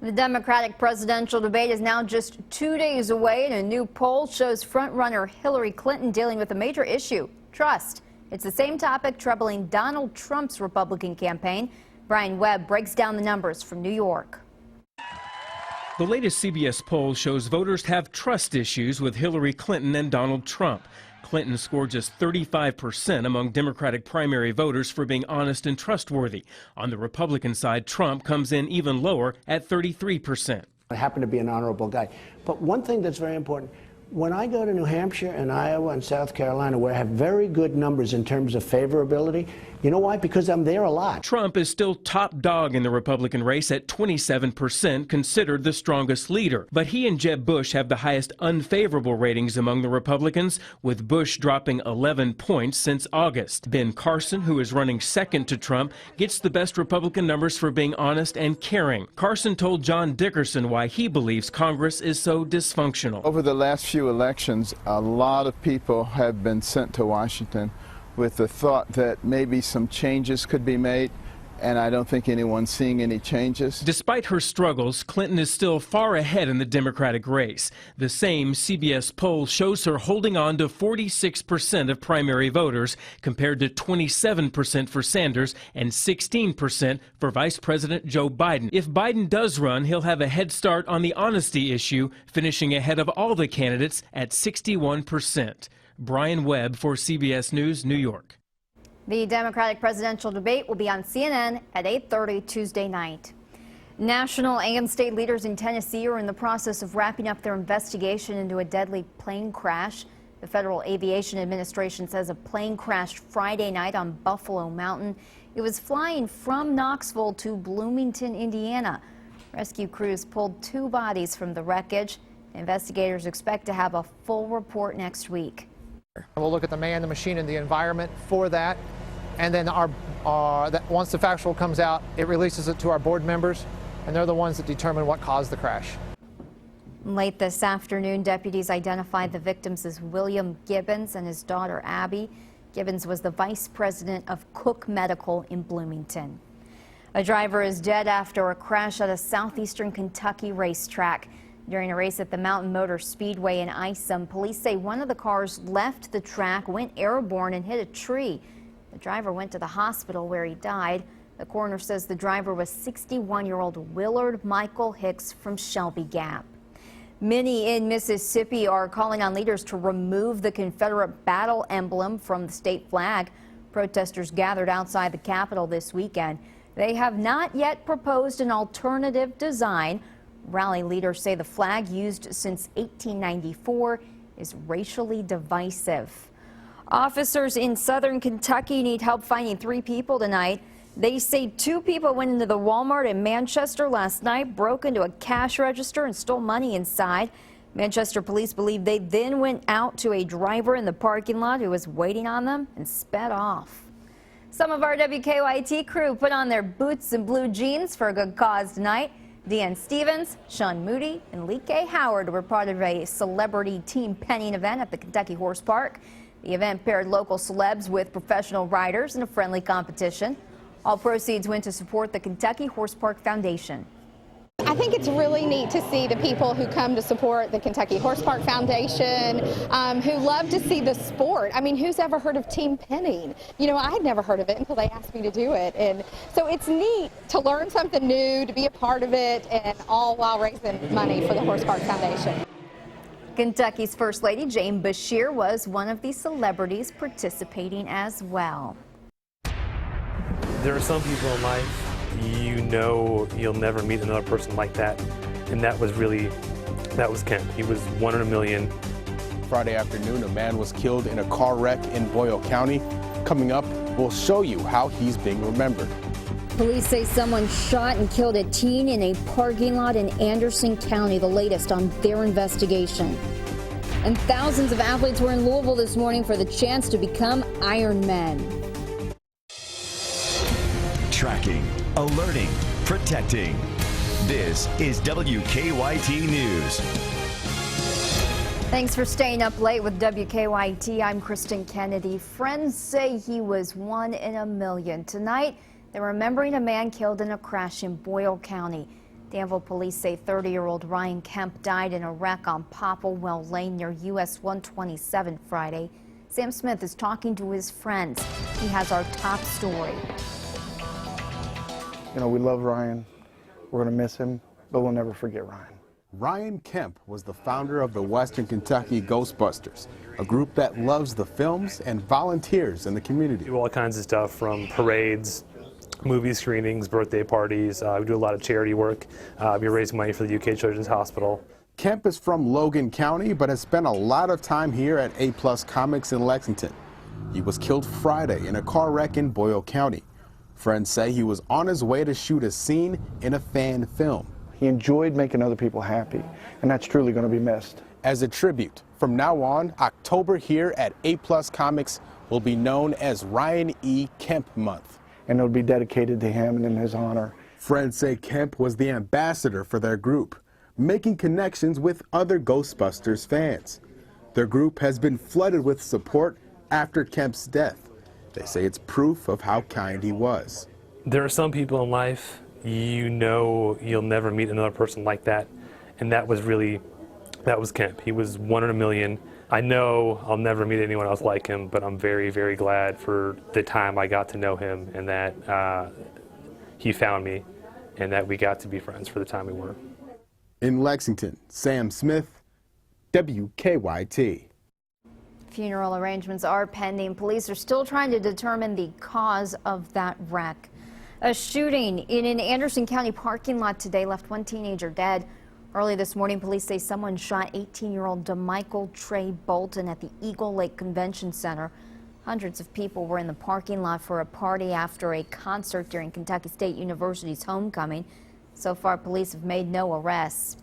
The Democratic presidential debate is now just 2 days away, and a new poll shows frontrunner Hillary Clinton dealing with a major issue: trust. It's the same topic troubling Donald Trump's Republican campaign. Brian Webb breaks down the numbers from New York. The latest CBS poll shows voters have trust issues with Hillary Clinton and Donald Trump. Clinton scored just 35% among Democratic primary voters for being honest and trustworthy. On the Republican side, Trump comes in even lower at 33%. I happen to be an honorable guy. But one thing that's very important, when I go to New Hampshire and Iowa and South Carolina, where I have very good numbers in terms of favorability, you know why? Because I'm there a lot. Trump is still top dog in the Republican race at 27%, considered the strongest leader. But he and Jeb Bush have the highest unfavorable ratings among the Republicans, with Bush dropping 11 points since August. Ben Carson, who is running second to Trump, gets the best Republican numbers for being honest and caring. Carson told John Dickerson why he believes Congress is so dysfunctional. Over the last few elections, a lot of people have been sent to Washington with the thought that maybe some changes could be made, and I don't think anyone's seeing any changes. Despite her struggles, Clinton is still far ahead in the Democratic race. The same CBS poll shows her holding on to 46% of primary voters, compared to 27% for Sanders and 16% for Vice President Joe Biden. If Biden does run, he'll have a head start on the honesty issue, finishing ahead of all the candidates at 61%. Brian Webb for CBS News, New York. The Democratic presidential debate will be on CNN at 8:30 Tuesday night. National and state leaders in Tennessee are in the process of wrapping up their investigation into a deadly plane crash. The Federal Aviation Administration says a plane crashed Friday night on Buffalo Mountain. It was flying from Knoxville to Bloomington, Indiana. Rescue crews pulled 2 bodies from the wreckage. Investigators expect to have a full report next week. We'll look at the man, the machine, and the environment for that. And then once the factual comes out, it releases it to our board members, and they're the ones that determine what caused the crash. Late this afternoon, deputies identified the victims as William Gibbons and his daughter Abby. Gibbons was the vice president of Cook Medical in Bloomington. A driver is dead after a crash at a southeastern Kentucky racetrack. During a race at the Mountain Motor Speedway in Isom, police say one of the cars left the track, went airborne, and hit a tree. The driver went to the hospital where he died. The coroner says the driver was 61-year-old Willard Michael Hicks from Shelby Gap. Many in Mississippi are calling on leaders to remove the Confederate battle emblem from the state flag. Protesters gathered outside the Capitol this weekend. They have not yet proposed an alternative design. Rally leaders say the flag used since 1894 is racially divisive. Officers in southern Kentucky need help finding 3 people tonight. They say 2 people went into the Walmart in Manchester last night, broke into a cash register and stole money inside. Manchester police believe they then went out to a driver in the parking lot who was waiting on them and sped off. Some of our WKYT crew put on their boots and blue jeans for a good cause tonight. Deanne Stevens, Sean Moody, and Lee K. Howard were part of a celebrity team penning event at the Kentucky Horse Park. The event paired local celebs with professional riders in a friendly competition. All proceeds went to support the Kentucky Horse Park Foundation. I think it's really neat to see the people who come to support the Kentucky Horse Park Foundation, who love to see the sport. I mean, who's ever heard of team penning? You know, I'd never heard of it until they asked me to do it. And so it's neat to learn something new, to be a part of it, and all while raising money for the Horse Park Foundation. Kentucky's First Lady Jane Bashir was one of the celebrities participating as well. There are some people in life, you know, you'll never meet another person like that, and that was Ken. He was 1 in a million. Friday afternoon, a man was killed in a car wreck in Boyle County. Coming up, we'll show you how he's being remembered. Police say someone shot and killed a teen in a parking lot in Anderson County, the latest on their investigation. And thousands of athletes were in Louisville this morning for the chance to become Ironmen. Tracking, alerting, protecting. This is WKYT News. Thanks for staying up late with WKYT. I'm Kristen Kennedy. Friends say he was 1 in a million. Tonight, they're remembering a man killed in a crash in Boyle County. Danville police say 30-year-old Ryan Kemp died in a wreck on Popplewell Lane near US 127 Friday. Sam Smith is talking to his friends. He has our top story. You know, we love Ryan. We're going to miss him, but we'll never forget Ryan. Ryan Kemp was the founder of the Western Kentucky Ghostbusters, a group that loves the films and volunteers in the community. We do all kinds of stuff from parades, movie screenings, birthday parties. We do a lot of charity work. We raise money for the UK Children's Hospital. Kemp is from Logan County, but has spent a lot of time here at A+ Comics in Lexington. He was killed Friday in a car wreck in Boyle County. Friends say he was on his way to shoot a scene in a fan film. He enjoyed making other people happy, and that's truly going to be missed. As a tribute, from now on, October here at A+ Comics will be known as Ryan E. Kemp Month. And it'll be dedicated to him and in his honor. Friends say Kemp was the ambassador for their group, making connections with other Ghostbusters fans. Their group has been flooded with support after Kemp's death. They say it's proof of how kind he was. There are some people in life, you know, you'll never meet another person like that. And that was Kemp. He was one in a million. I know I'll never meet anyone else like him, but I'm very, very glad for the time I got to know him and that he found me and that we got to be friends for the time we were. In Lexington, Sam Smith, WKYT. Funeral arrangements are pending. Police are still trying to determine the cause of that wreck. A shooting in an Anderson County parking lot today left one teenager dead. Early this morning, police say someone shot 18-year-old DeMichael Trey Bolton at the Eagle Lake Convention Center. Hundreds of people were in the parking lot for a party after a concert during Kentucky State University's homecoming. So far, police have made no arrests.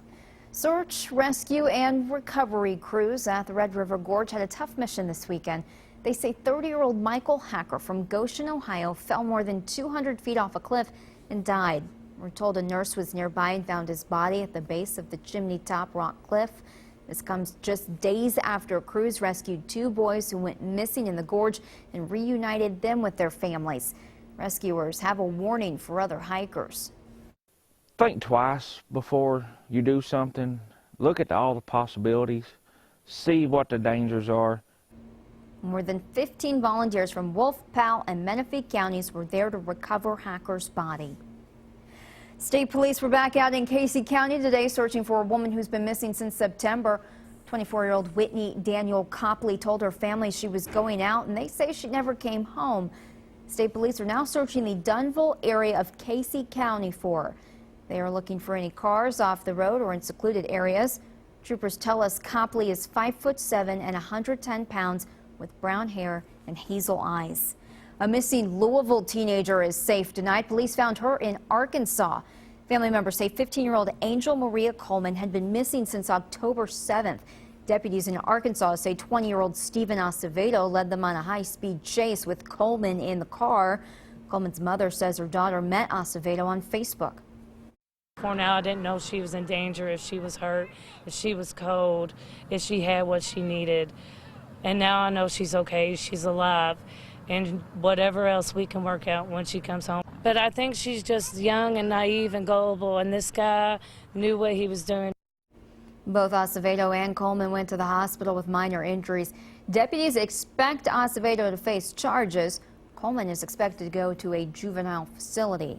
Search, rescue, and recovery crews at the Red River Gorge had a tough mission this weekend. They say 30-year-old Michael Hacker from Goshen, Ohio, fell more than 200 feet off a cliff and died. We're told a nurse was nearby and found his body at the base of the Chimney Top Rock Cliff. This comes just days after crews rescued two boys who went missing in the gorge and reunited them with their families. Rescuers have a warning for other hikers. Think twice before you do something. Look at all the possibilities. See what the dangers are. More than 15 volunteers from Wolf, Powell, and Menifee counties were there to recover Hacker's body. State police were back out in Casey County today searching for a woman who's been missing since September. 24-year-old Whitney Daniel Copley told her family she was going out, and they say she never came home. State police are now searching the Dunville area of Casey County for her. They are looking for any cars off the road or in secluded areas. Troopers tell us Copley is 5'7" and 110 pounds with brown hair and hazel eyes. A missing Louisville teenager is safe tonight. Police found her in Arkansas. Family members say 15-year-old Angel Maria Coleman had been missing since October 7th. Deputies in Arkansas say 20-year-old Stephen Acevedo led them on a high-speed chase with Coleman in the car. Coleman's mother says her daughter met Acevedo on Facebook. For now, I didn't know she was in danger, if she was hurt, if she was cold, if she had what she needed. And now I know she's okay, she's alive, and whatever else we can work out when she comes home. But I think she's just young and naive and gullible, and this guy knew what he was doing. Both Acevedo and Coleman went to the hospital with minor injuries. Deputies expect Acevedo to face charges. Coleman is expected to go to a juvenile facility.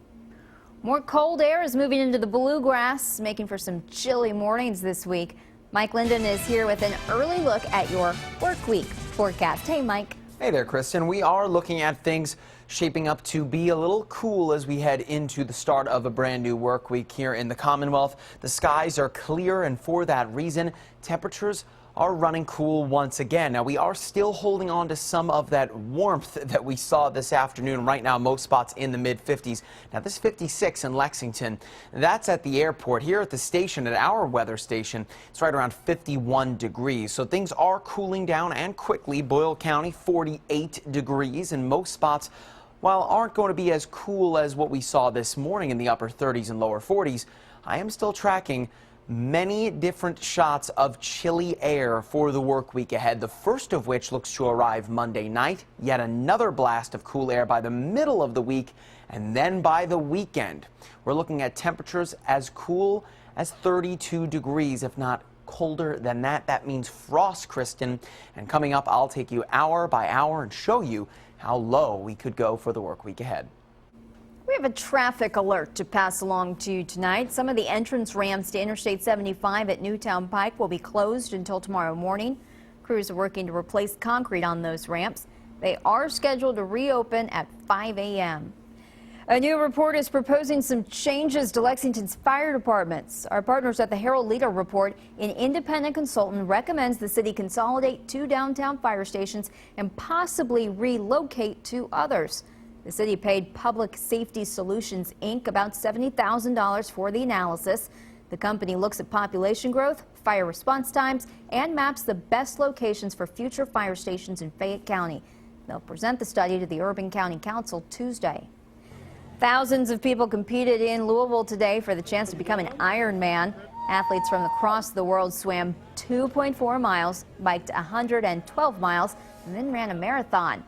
More cold air is moving into the bluegrass, making for some chilly mornings this week. Mike Linden is here with an early look at your work week forecast. Hey, Mike. Hey there, Kristen. We are looking at things shaping up to be a little cool as we head into the start of a brand new work week here in the Commonwealth. The skies are clear, and for that reason, temperatures are running cool once again. Now, we are still holding on to some of that warmth that we saw this afternoon. Right now, most spots in the mid-50s. Now, this 56 in Lexington, that's at the airport. Here at the station, at our weather station, it's right around 51 degrees. So things are cooling down and quickly. Boyle County, 48 degrees, and most spots, while aren't going to be as cool as what we saw this morning in the upper 30s and lower 40s, I am still tracking Many different shots of chilly air for the work week ahead, the first of which looks to arrive Monday night. Yet another blast of cool air by the middle of the week and then by the weekend. We're looking at temperatures as cool as 32 degrees, if not colder than that. That means frost, Kristen. And coming up, I'll take you hour by hour and show you how low we could go for the work week ahead. We have a traffic alert to pass along to you tonight. Some of the entrance ramps to Interstate 75 at Newtown Pike will be closed until tomorrow morning. Crews are working to replace concrete on those ramps. They are scheduled to reopen at 5 a.m. A new report is proposing some changes to Lexington's fire departments. Our partners at the Herald Leader report, an independent consultant recommends the city consolidate 2 downtown fire stations and possibly relocate 2 others. The city paid Public Safety Solutions, Inc. about $70,000 for the analysis. The company looks at population growth, fire response times, and maps the best locations for future fire stations in Fayette County. They'll present the study to the Urban County Council Tuesday. Thousands of people competed in Louisville today for the chance to become an Ironman. Athletes from across the world swam 2.4 miles, biked 112 miles, and then ran a marathon.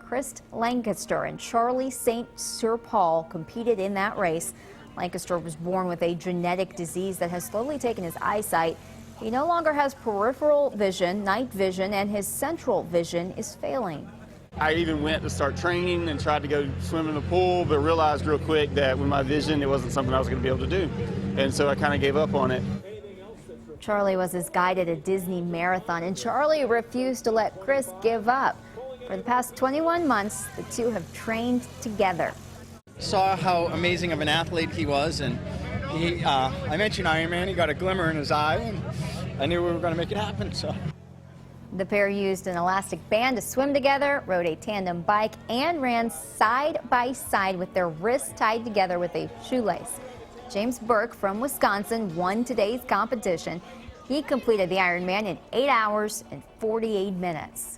Chris Lancaster and Charlie St. Sir Paul competed in that race. Lancaster was born with a genetic disease that has slowly taken his eyesight. He no longer has peripheral vision, night vision, and his central vision is failing. I even went to start training and tried to go swim in the pool, but realized real quick that with my vision, it wasn't something I was going to be able to do. And so I kind of gave up on it. Charlie was his guide at a Disney marathon, and Charlie refused to let Chris give up. For the past 21 months, the two have trained together. Saw how amazing of an athlete he was, and I mentioned Ironman. He got a glimmer in his eye, and I knew we were going to make it happen. So. The pair used an elastic band to swim together, rode a tandem bike, and ran side by side with their wrists tied together with a shoelace. James Burke from Wisconsin won today's competition. He completed the Ironman in 8 hours and 48 minutes.